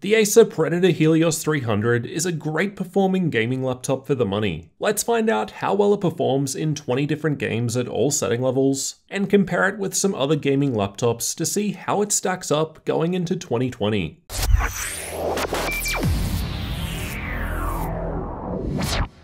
The Acer Predator Helios 300 is a great performing gaming laptop for the money. Let's find out how well it performs in 20 different games at all setting levels, and compare it with some other gaming laptops to see how it stacks up going into 2020.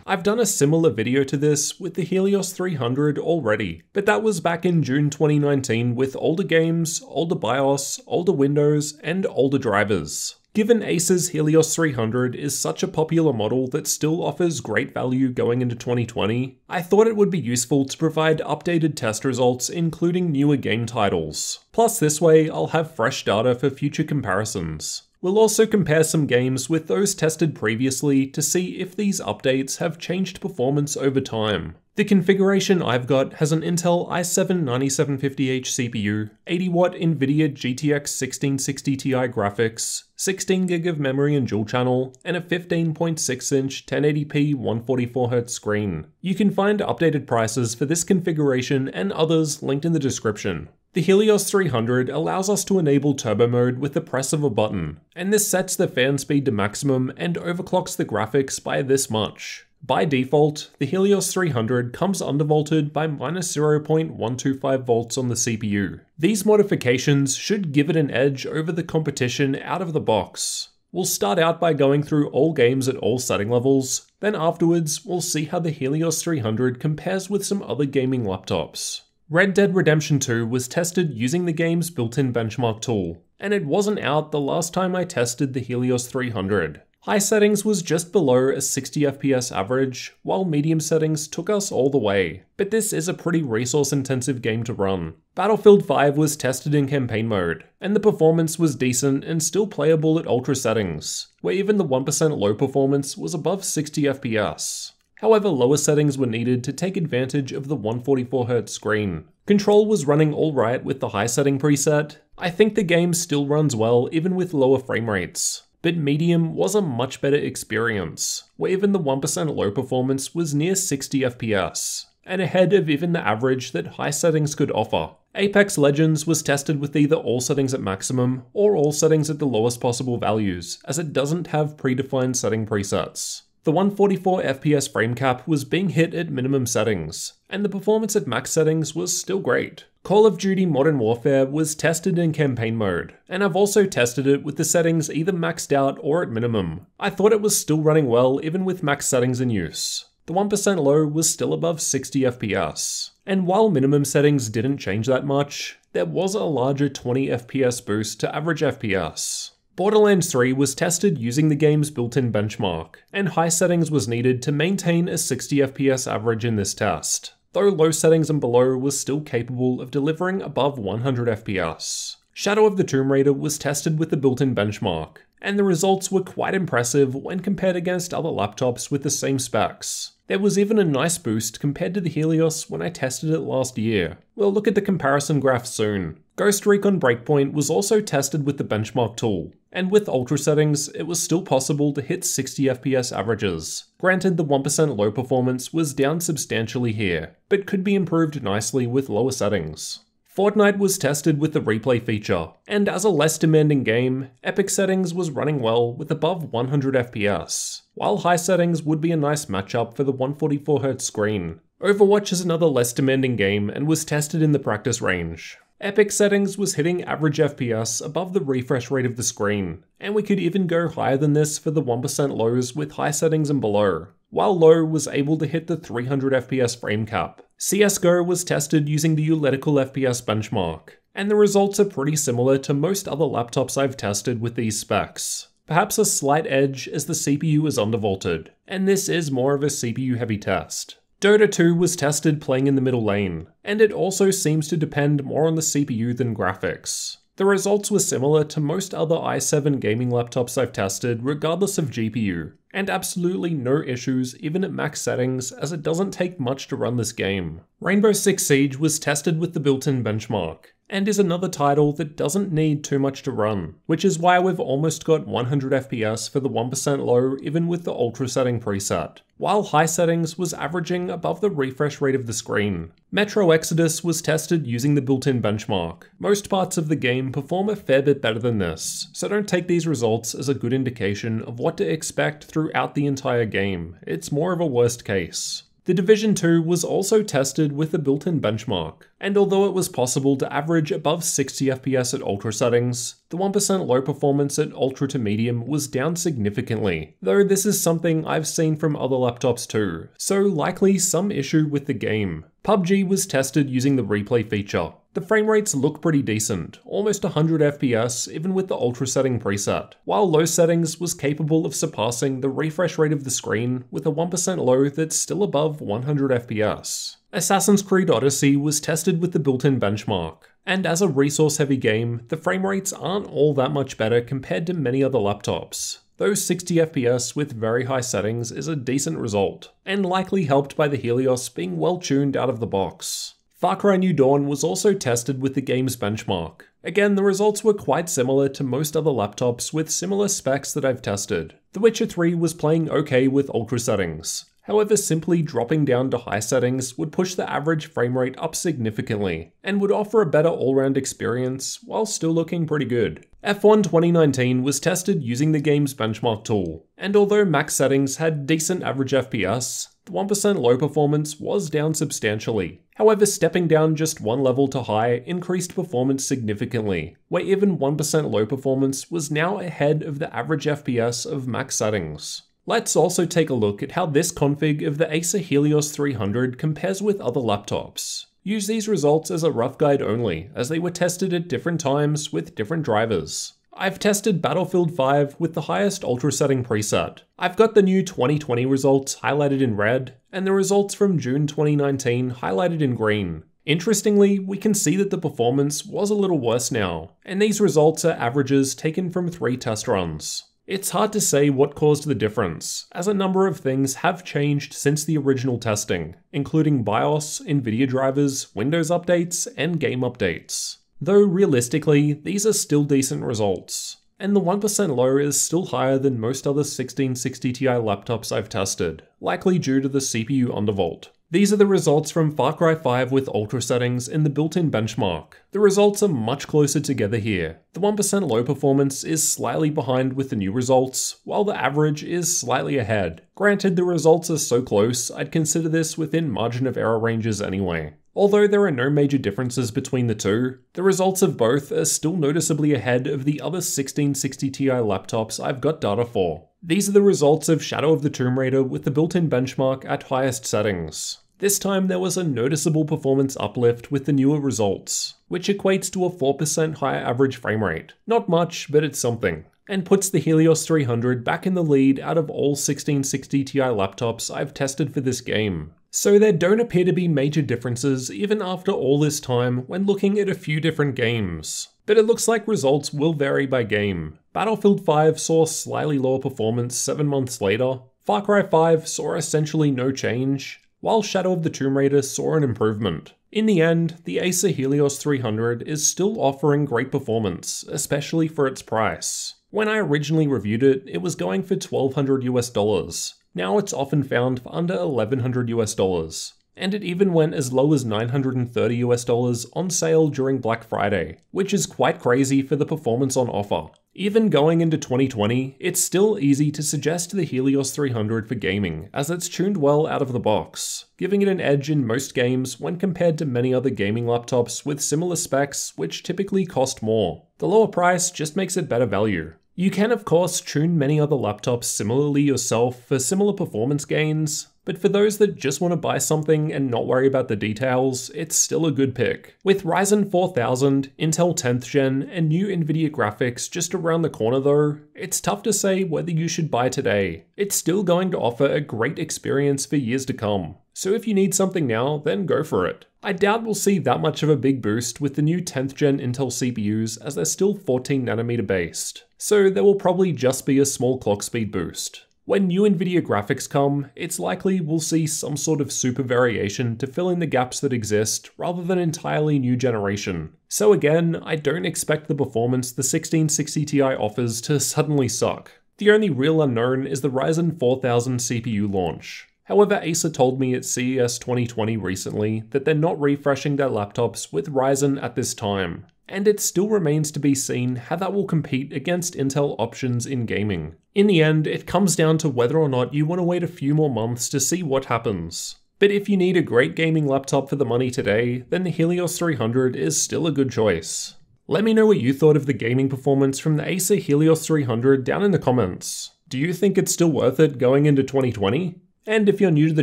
I've done a similar video to this with the Helios 300 already, but that was back in June 2019 with older games, older BIOS, older Windows, and older drivers. Given Acer's Helios 300 is such a popular model that still offers great value going into 2020, I thought it would be useful to provide updated test results including newer game titles. Plus this way I'll have fresh data for future comparisons. We'll also compare some games with those tested previously to see if these updates have changed performance over time. The configuration I've got has an Intel i7-9750H CPU, 80W Nvidia GTX 1660 Ti graphics, 16GB of memory and dual channel, and a 15.6-inch 1080p 144Hz screen. You can find updated prices for this configuration and others linked in the description. The Helios 300 allows us to enable turbo mode with the press of a button, and this sets the fan speed to maximum and overclocks the graphics by this much. By default, the Helios 300 comes undervolted by -0.125 volts on the CPU. These modifications should give it an edge over the competition out of the box. We'll start out by going through all games at all setting levels, then afterwards we'll see how the Helios 300 compares with some other gaming laptops. Red Dead Redemption 2 was tested using the game's built-in benchmark tool, and it wasn't out the last time I tested the Helios 300. High settings was just below a 60 FPS average, while medium settings took us all the way, but this is a pretty resource-intensive game to run. Battlefield 5 was tested in campaign mode, and the performance was decent and still playable at ultra settings, where even the 1% low performance was above 60 FPS. However, lower settings were needed to take advantage of the 144Hz screen. Control was running alright with the high setting preset. I think the game still runs well even with lower frame rates, but medium was a much better experience, where even the 1% low performance was near 60 FPS, and ahead of even the average that high settings could offer. Apex Legends was tested with either all settings at maximum or all settings at the lowest possible values, as it doesn't have predefined setting presets. The 144 FPS frame cap was being hit at minimum settings, and the performance at max settings was still great. Call of Duty Modern Warfare was tested in campaign mode, and I've also tested it with the settings either maxed out or at minimum. I thought it was still running well even with max settings in use. The 1% low was still above 60 FPS, and while minimum settings didn't change that much, there was a larger 20 FPS boost to average FPS. Borderlands 3 was tested using the game's built-in benchmark, and high settings was needed to maintain a 60 FPS average in this test, though low settings and below was still capable of delivering above 100 FPS. Shadow of the Tomb Raider was tested with the built-in benchmark, and the results were quite impressive when compared against other laptops with the same specs. There was even a nice boost compared to the Helios when I tested it last year. We'll look at the comparison graph soon. Ghost Recon Breakpoint was also tested with the benchmark tool, and with ultra settings, it was still possible to hit 60 FPS averages. Granted, the 1% low performance was down substantially here, but could be improved nicely with lower settings. Fortnite was tested with the replay feature, and as a less demanding game, epic settings was running well with above 100 FPS, while high settings would be a nice matchup for the 144Hz screen. Overwatch is another less demanding game and was tested in the practice range. Epic settings was hitting average FPS above the refresh rate of the screen, and we could even go higher than this for the 1% lows with high settings and below, while low was able to hit the 300 FPS frame cap. CSGO was tested using the Uletical FPS benchmark, and the results are pretty similar to most other laptops I've tested with these specs. Perhaps a slight edge as the CPU is undervolted, and this is more of a CPU heavy test. Dota 2 was tested playing in the middle lane, and it also seems to depend more on the CPU than graphics. The results were similar to most other i7 gaming laptops I've tested regardless of GPU, and absolutely no issues even at max settings as it doesn't take much to run this game. Rainbow Six Siege was tested with the built-in benchmark, and is another title that doesn't need too much to run, which is why we've almost got 100 FPS for the 1% low even with the ultra setting preset, while high settings was averaging above the refresh rate of the screen. Metro Exodus was tested using the built-in benchmark. Most parts of the game perform a fair bit better than this, so don't take these results as a good indication of what to expect throughout the entire game. It's more of a worst case. The Division 2 was also tested with a built-in benchmark, and although it was possible to average above 60 FPS at ultra settings, the 1% low performance at ultra to medium was down significantly, though this is something I've seen from other laptops too, so likely some issue with the game. PUBG was tested using the replay feature. The frame rates look pretty decent, almost 100 FPS even with the ultra setting preset, while low settings was capable of surpassing the refresh rate of the screen with a 1% low that's still above 100 FPS. Assassin's Creed Odyssey was tested with the built-in benchmark, and as a resource-heavy game, the frame rates aren't all that much better compared to many other laptops. Though 60 FPS with very high settings is a decent result, and likely helped by the Helios being well tuned out of the box. Far Cry New Dawn was also tested with the game's benchmark. Again, the results were quite similar to most other laptops with similar specs that I've tested. The Witcher 3 was playing okay with ultra settings. However, simply dropping down to high settings would push the average frame rate up significantly, and would offer a better all-round experience while still looking pretty good. F1 2019 was tested using the game's benchmark tool, and although max settings had decent average FPS, the 1% low performance was down substantially. However, stepping down just one level to high increased performance significantly, where even 1% low performance was now ahead of the average FPS of max settings. Let's also take a look at how this config of the Acer Helios 300 compares with other laptops. Use these results as a rough guide only, as they were tested at different times with different drivers. I've tested Battlefield 5 with the highest ultra setting preset. I've got the new 2020 results highlighted in red, and the results from June 2019 highlighted in green. Interestingly, we can see that the performance was a little worse now, and these results are averages taken from 3 test runs. It's hard to say what caused the difference, as a number of things have changed since the original testing, including BIOS, Nvidia drivers, Windows updates, and game updates. Though realistically, these are still decent results, and the 1% low is still higher than most other 1660 Ti laptops I've tested, likely due to the CPU undervolt. These are the results from Far Cry 5 with ultra settings in the built-in benchmark. The results are much closer together here. The 1% low performance is slightly behind with the new results, while the average is slightly ahead. Granted, the results are so close, I'd consider this within margin of error ranges anyway. Although there are no major differences between the two, the results of both are still noticeably ahead of the other 1660 Ti laptops I've got data for. These are the results of Shadow of the Tomb Raider with the built-in benchmark at highest settings. This time there was a noticeable performance uplift with the newer results, which equates to a 4% higher average frame rate. Not much, but it's something, and puts the Helios 300 back in the lead out of all 1660 Ti laptops I've tested for this game. So there don't appear to be major differences even after all this time when looking at a few different games. But it looks like results will vary by game. Battlefield 5 saw slightly lower performance 7 months later, Far Cry 5 saw essentially no change, while Shadow of the Tomb Raider saw an improvement. In the end, the Acer Helios 300 is still offering great performance, especially for its price. When I originally reviewed it, it was going for $1,200 US. Now it's often found for under $1,100 US. And it even went as low as $930 US on sale during Black Friday, which is quite crazy for the performance on offer. Even going into 2020, it's still easy to suggest the Helios 300 for gaming, as it's tuned well out of the box, giving it an edge in most games when compared to many other gaming laptops with similar specs which typically cost more. The lower price just makes it better value. You can of course tune many other laptops similarly yourself for similar performance gains, but for those that just want to buy something and not worry about the details, it's still a good pick. With Ryzen 4000, Intel 10th Gen, and new Nvidia graphics just around the corner though, it's tough to say whether you should buy today. It's still going to offer a great experience for years to come. So if you need something now, then go for it. I doubt we'll see that much of a big boost with the new 10th Gen Intel CPUs as they're still 14nm based. So there will probably just be a small clock speed boost. When new Nvidia graphics come, it's likely we'll see some sort of super variation to fill in the gaps that exist rather than entirely new generation. So again, I don't expect the performance the 1660 Ti offers to suddenly suck. The only real unknown is the Ryzen 4000 CPU launch. However, Acer told me at CES 2020 recently that they're not refreshing their laptops with Ryzen at this time, and it still remains to be seen how that will compete against Intel options in gaming. In the end, it comes down to whether or not you want to wait a few more months to see what happens. But if you need a great gaming laptop for the money today, then the Helios 300 is still a good choice. Let me know what you thought of the gaming performance from the Acer Helios 300 down in the comments. Do you think it's still worth it going into 2020? And if you're new to the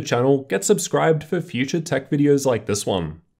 channel, get subscribed for future tech videos like this one.